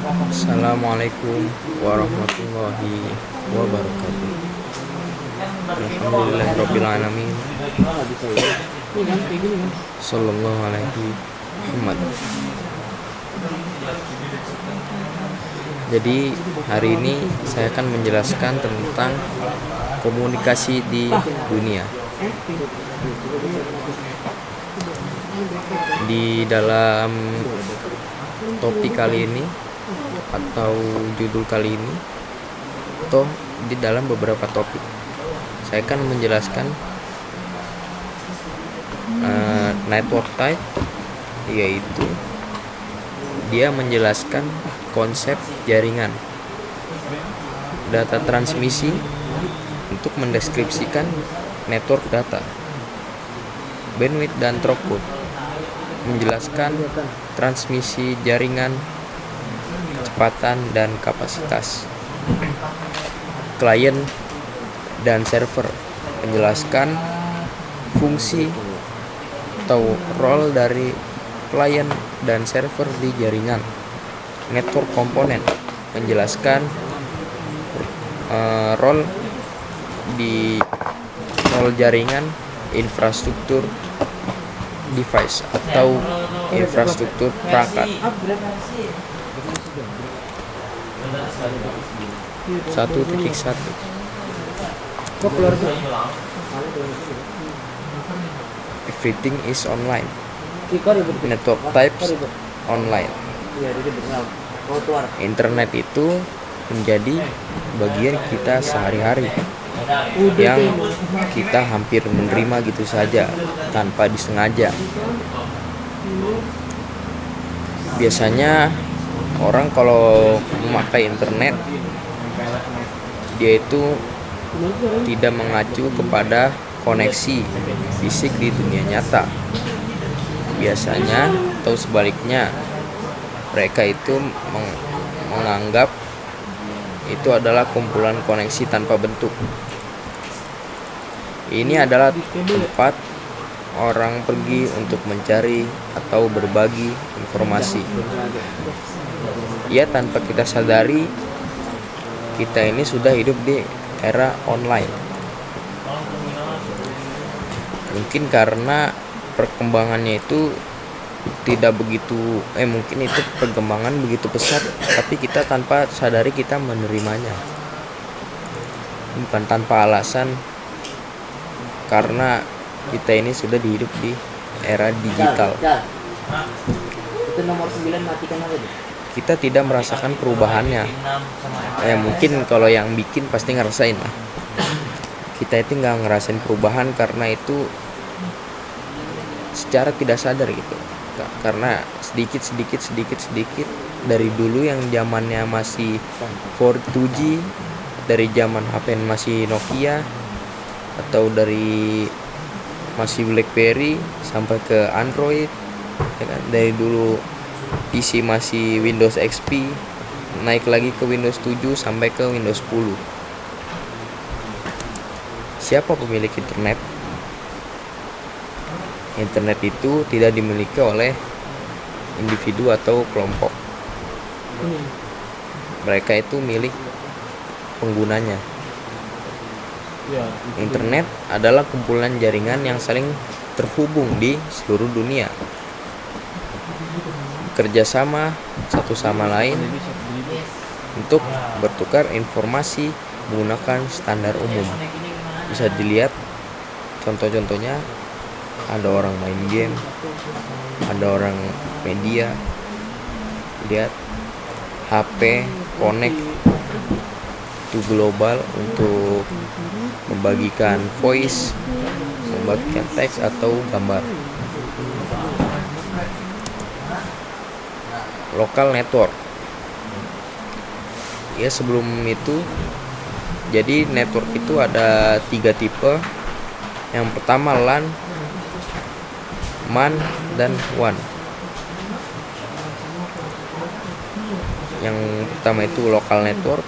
Assalamualaikum warahmatullahi wabarakatuh. Alhamdulillahirrabbilalamin. Sallallahu alaihi Muhammad. Jadi hari ini saya akan menjelaskan tentang komunikasi di dunia. Di dalam topik kali ini atau judul kali ini atau di dalam beberapa topik saya akan menjelaskan network type, yaitu dia menjelaskan konsep jaringan, data transmisi untuk mendeskripsikan network data, bandwidth dan throughput menjelaskan transmisi jaringan, kecepatan dan kapasitas, klien dan server menjelaskan fungsi atau role dari klien dan server di jaringan, network komponen menjelaskan role jaringan, infrastruktur device atau infrastruktur perangkat. 1.1 Everything is online. Network types online. Internet itu menjadi bagian kita sehari-hari yang kita hampir menerima gitu saja tanpa disengaja. Biasanya orang kalau memakai internet, dia itu tidak mengacu kepada koneksi fisik di dunia nyata. Biasanya atau sebaliknya, mereka itu menganggap itu adalah kumpulan koneksi tanpa bentuk. Ini adalah tempat orang pergi untuk mencari atau berbagi informasi. Ya, tanpa kita sadari, kita ini sudah hidup di era online. Mungkin karena perkembangannya itu tidak begitu, mungkin itu perkembangan begitu pesat, tapi kita tanpa sadari kita menerimanya. Bukan tanpa alasan, karena kita ini sudah hidup di era digital. Kita tidak merasakan perubahannya. Mungkin kalau yang bikin pasti ngerasain lah. Kita itu nggak ngerasain perubahan karena itu secara tidak sadar gitu. Karena sedikit dari dulu yang zamannya masih 2G, dari zaman HP masih Nokia, atau dari masih BlackBerry sampai ke Android, ya kan? Dari dulu PC masih Windows XP, naik lagi ke Windows 7 sampai ke Windows 10. Siapa pemilik internet? Internet itu tidak dimiliki oleh individu atau kelompok. Mereka itu milik penggunanya. Internet adalah kumpulan jaringan yang saling terhubung di seluruh dunia, bekerjasama satu sama lain untuk bertukar informasi menggunakan standar umum. Bisa dilihat contoh-contohnya, ada orang main game, ada orang media, lihat HP connect to global untuk membagikan voice, membagikan teks atau gambar. Local network. Ya, sebelum itu, jadi network itu ada 3 tipe. Yang pertama LAN, MAN, dan WAN. Yang pertama itu local network.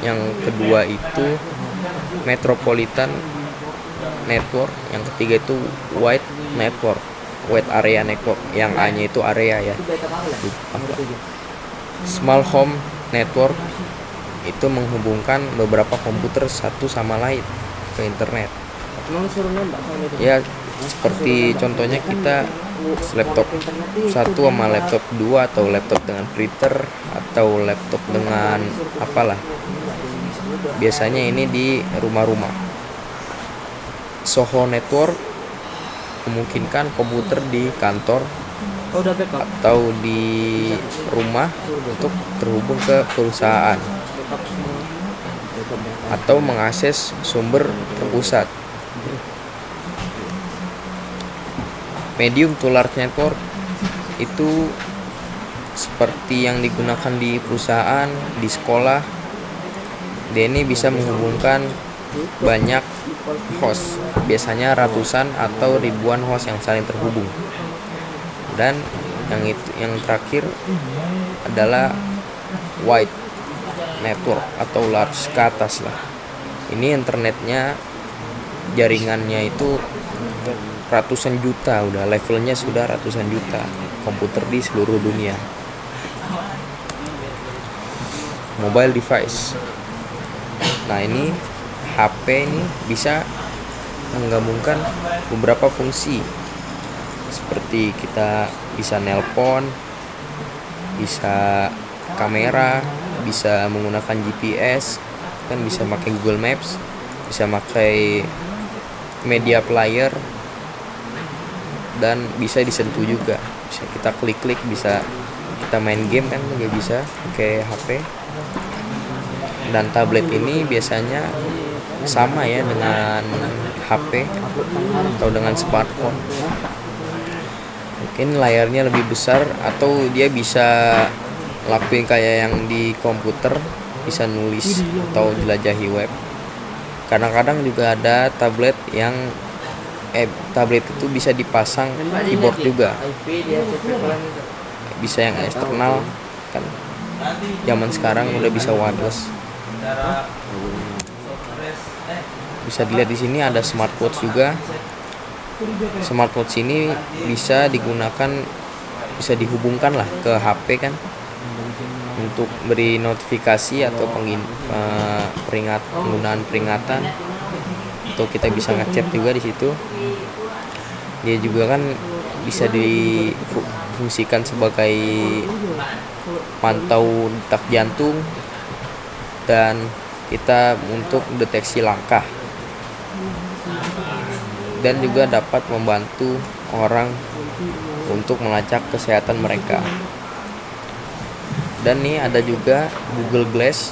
Yang kedua itu metropolitan network. Yang ketiga itu wide network, wide area network. Yang A-nya itu area ya. Small Home Network itu menghubungkan beberapa komputer satu sama lain ke internet. Ya, seperti contohnya kita laptop satu sama laptop dua, atau laptop dengan printer, atau laptop dengan apalah. Biasanya ini di rumah-rumah. Soho Network memungkinkan komputer di kantor atau di rumah untuk terhubung ke perusahaan atau mengakses sumber terpusat. Medium to large network itu seperti yang digunakan di perusahaan, di sekolah. Dia ini bisa menghubungkan banyak host, biasanya ratusan atau ribuan host yang saling terhubung. Dan yang terakhir adalah wide network atau large, ke atas lah. Ini internetnya, jaringannya itu ratusan juta, udah levelnya sudah ratusan juta komputer di seluruh dunia. Mobile device. Nah, ini HP ini bisa menggabungkan beberapa fungsi, seperti kita bisa nelpon, bisa kamera, bisa menggunakan GPS, kan bisa pakai Google Maps, bisa pakai media player, dan bisa disentuh juga. Bisa kita klik-klik, bisa kita main game kan juga bisa pakai HP. Dan tablet ini biasanya sama ya dengan HP atau dengan smartphone. Mungkin layarnya lebih besar, atau dia bisa lakuin kayak yang di komputer, bisa nulis atau jelajahi web. Kadang-kadang juga ada tablet yang tablet itu bisa dipasang keyboard juga, bisa yang eksternal kan. Zaman sekarang udah bisa wireless. Bisa dilihat di sini ada smartwatch juga. Smartwatch ini bisa digunakan, bisa dihubungkan lah ke HP kan, untuk beri notifikasi atau penggunaan peringatan, atau kita bisa ngechat juga di situ. Dia juga kan bisa difungsikan sebagai pantau detak jantung, dan kita untuk deteksi langkah, dan juga dapat membantu orang untuk melacak kesehatan mereka. Dan nih ada juga Google Glass,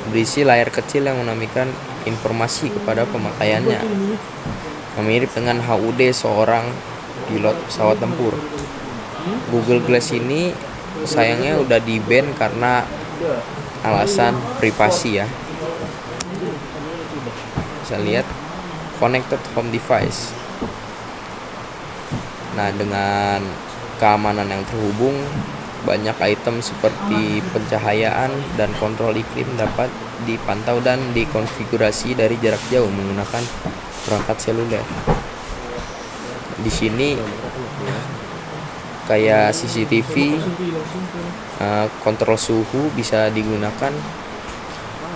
berisi layar kecil yang menampilkan informasi kepada pemakaiannya, mirip dengan HUD seorang pilot pesawat tempur. Google Glass ini sayangnya udah di-ban karena alasan privasi ya. Bisa lihat connected home device. Nah, dengan keamanan yang terhubung, banyak item seperti pencahayaan dan kontrol iklim dapat dipantau dan dikonfigurasi dari jarak jauh menggunakan perangkat seluler. Di sini kayak CCTV, kontrol suhu bisa digunakan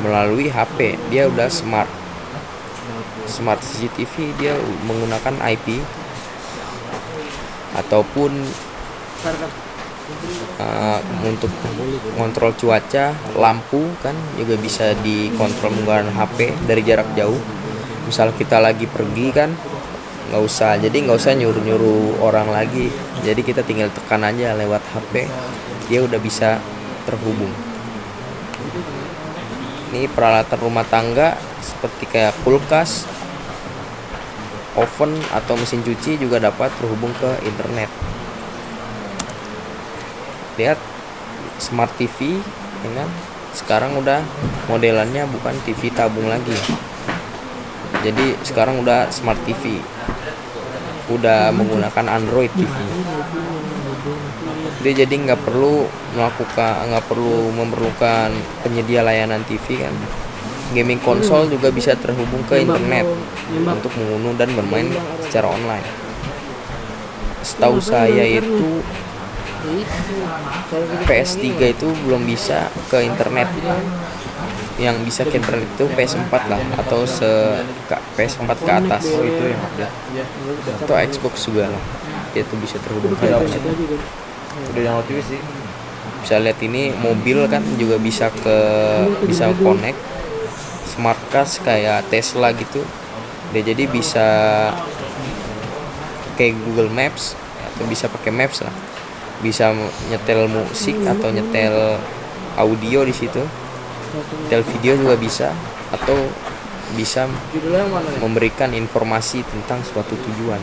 melalui HP. Dia udah smart CCTV, dia menggunakan IP, ataupun untuk kontrol cuaca, lampu kan juga bisa dikontrol menggunakan HP dari jarak jauh. Misal kita lagi pergi kan, nggak usah nyuruh orang lagi, jadi kita tinggal tekan aja lewat HP, dia udah bisa terhubung. Ini peralatan rumah tangga seperti kayak kulkas, oven, atau mesin cuci juga dapat terhubung ke internet. Lihat smart TV, ya kan? Sekarang udah modelannya bukan TV tabung lagi. Jadi sekarang udah smart TV, udah menggunakan Android TV. Dia jadi nggak perlu memerlukan penyedia layanan TV kan. Gaming konsol juga bisa terhubung ke internet untuk mengunduh dan bermain secara online. Setahu saya itu PS3 itu belum bisa ke internet. Yang bisa ke internet itu PS4 lah, atau PS4 ke atas. Itu yang update. Atau Xbox juga lah, itu bisa terhubung ke internet. Udah yang TV sih. Bisa lihat ini mobil kan juga bisa connect smart cars kayak Tesla gitu. Jadi bisa kayak Google Maps, atau bisa pakai Maps lah. Bisa nyetel musik atau nyetel audio di situ. Nyetel video juga bisa, atau bisa memberikan informasi tentang suatu tujuan.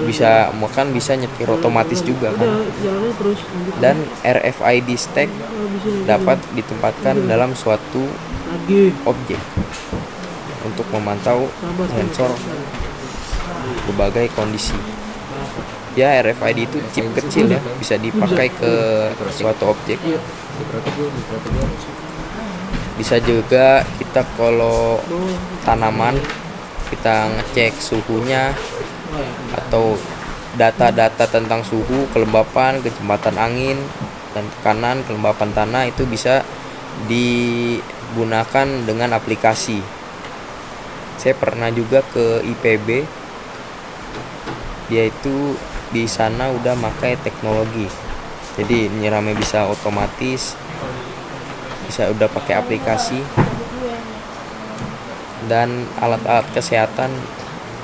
Bisa makan, bisa nyetir otomatis juga kan. Dan RFID tag dapat ditempatkan dalam suatu objek untuk memantau sensor berbagai kondisi. Ya, RFID itu chip kecil ya, bisa dipakai ke suatu objek. Bisa juga kita kalau tanaman, kita ngecek suhunya atau data-data tentang suhu, kelembapan, kecepatan angin, dan tekanan, kelembapan tanah itu bisa digunakan dengan aplikasi. Saya pernah juga ke IPB, dia itu di sana udah pakai teknologi, jadi nyiramnya bisa otomatis, bisa udah pakai aplikasi. Dan alat-alat kesehatan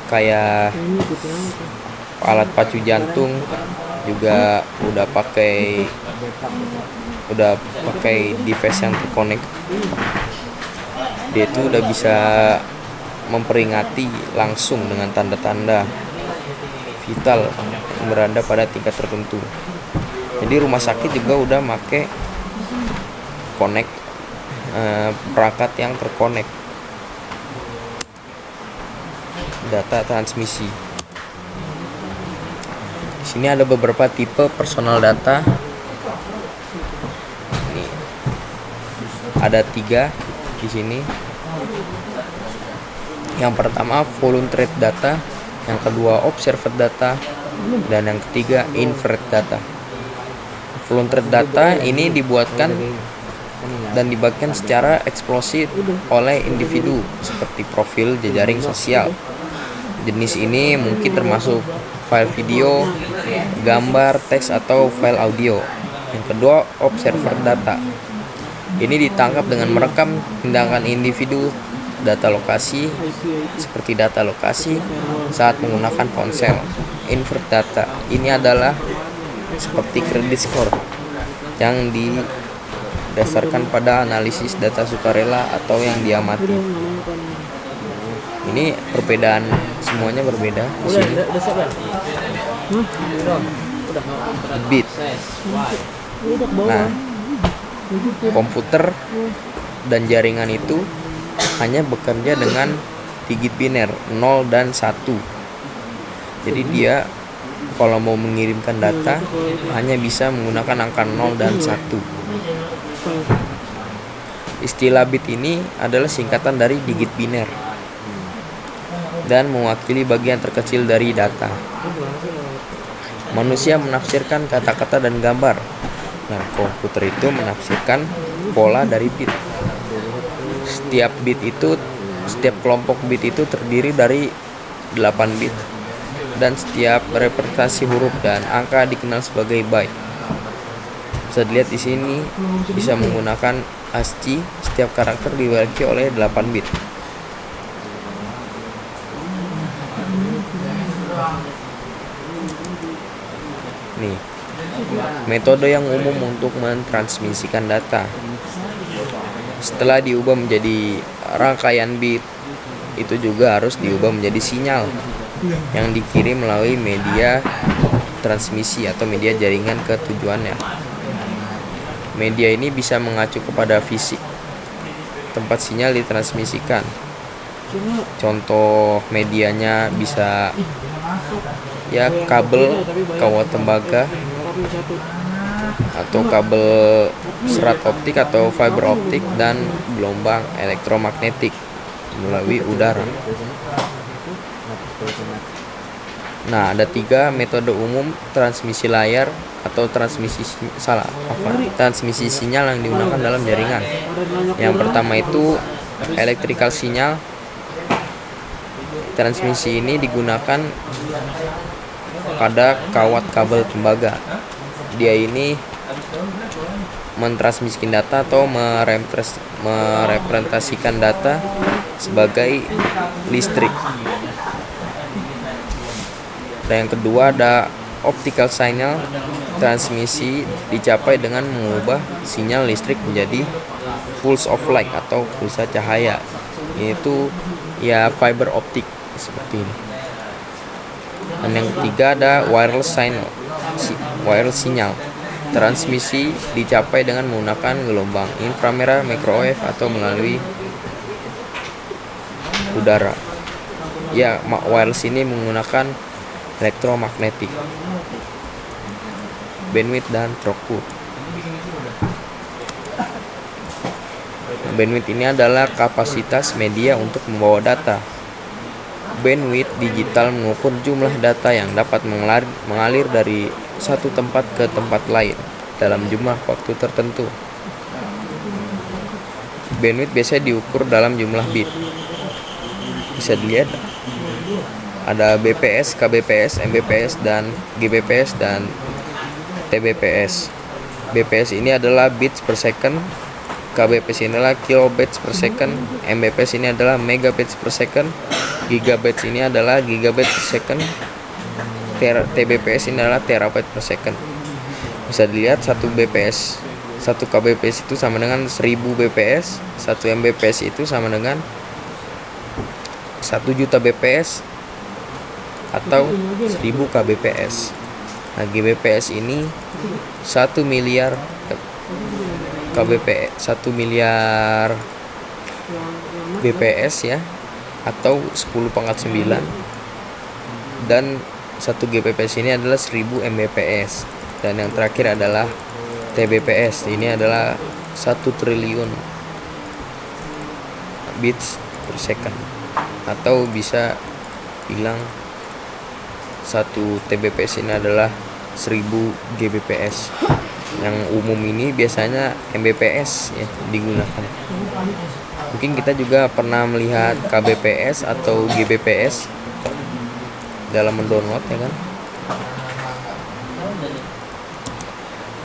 kayak alat pacu jantung juga udah pakai device yang terkonek. Dia itu udah bisa memperingati langsung dengan tanda-tanda vital yang berada pada tingkat tertentu. Jadi rumah sakit juga udah make connect perangkat yang terkonek, data transmisi. Di sini ada beberapa tipe personal data. Nih, ada 3 di sini. Yang pertama voluntary data, yang kedua observed data, dan yang ketiga inferred data. Voluntary data ini dibuatkan dan dibagikan secara eksplosif oleh individu seperti profil jejaring sosial. Jenis ini mungkin termasuk file video, gambar, teks, atau file audio. Yang kedua, observer data. Ini ditangkap dengan merekam tindakan individu, data lokasi, seperti data lokasi saat menggunakan ponsel. Invert data ini adalah seperti credit score yang didasarkan pada analisis data sukarela atau yang diamati. Ini perbedaan, semuanya berbeda di sini. Bit. Nah, komputer dan jaringan itu hanya bekerja dengan digit biner 0 dan 1. Jadi dia kalau mau mengirimkan data hanya bisa menggunakan angka 0 dan 1. Istilah bit ini adalah singkatan dari digit biner dan mewakili bagian terkecil dari data. Manusia menafsirkan kata-kata dan gambar. Nah, komputer itu menafsirkan pola dari bit. Setiap kelompok bit itu terdiri dari 8 bit, dan setiap representasi huruf dan angka dikenal sebagai byte. Bisa dilihat di sini, bisa menggunakan ASCII. Setiap karakter diwakili oleh 8 bit. Nih, metode yang umum untuk mentransmisikan data. Setelah diubah menjadi rangkaian bit, itu juga harus diubah menjadi sinyal yang dikirim melalui media transmisi atau media jaringan ke tujuannya. Media ini bisa mengacu kepada fisik tempat sinyal ditransmisikan. Contoh medianya bisa ya kabel kawat tembaga, atau kabel serat optik atau fiber optik, dan gelombang elektromagnetik melalui udara. Nah, ada 3 metode umum transmisi layar atau transmisi sinyal yang digunakan dalam jaringan. Yang pertama itu electrical sinyal. Transmisi ini digunakan pada kawat kabel tembaga. Dia ini mentransmisikan data atau merepresentasikan data sebagai listrik. Dan yang kedua ada optical signal. Transmisi dicapai dengan mengubah sinyal listrik menjadi pulse of light atau pulsa cahaya, yaitu ya fiber optik seperti ini. Dan yang ketiga ada wireless signal. Transmisi dicapai dengan menggunakan gelombang inframerah, microwave atau melalui udara. Ya, wireless ini menggunakan elektromagnetik, bandwidth dan throughput. Bandwidth ini adalah kapasitas media untuk membawa data. Bandwidth digital mengukur jumlah data yang dapat mengalir dari satu tempat ke tempat lain dalam jumlah waktu tertentu. Bandwidth biasanya diukur dalam jumlah bit. Bisa dilihat ada BPS, KBPS, MBPS, dan GBPS dan TBPS. BPS ini adalah bits per second, KBPS ini adalah kilobits per second, MBPS ini adalah megabits per second, gigabytes ini adalah gigabyte per second, TBPS ini adalah terabyte per second. Bisa dilihat 1 BPS, 1 KBPS itu sama dengan 1000 BPS, 1 MBPS itu sama dengan 1 juta BPS atau 1000 KBPS. Nah, GBPS ini 1 miliar KBPS, 1 miliar BPS ya, atau 10 pangkat 9. Dan 1 GBPS ini adalah 1000 MBPS. Dan yang terakhir adalah TBPS. Ini adalah 1 triliun bits per second, atau bisa bilang 1 TBPS ini adalah 1000 GBPS. Yang umum ini biasanya MBPS ya digunakan. Mungkin kita juga pernah melihat KBPS atau GBPS dalam mendownload ya kan.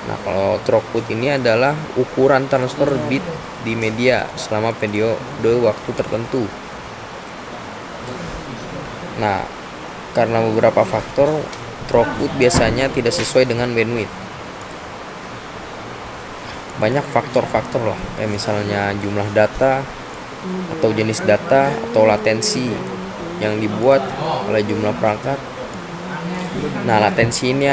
Nah, kalau throughput ini adalah ukuran transfer bit di media selama periode waktu tertentu. Nah, karena beberapa faktor, throughput biasanya tidak sesuai dengan bandwidth. Banyak faktor-faktor loh, kayak misalnya jumlah data atau jenis data atau latensi yang dibuat oleh jumlah perangkat. Nah, latensi ini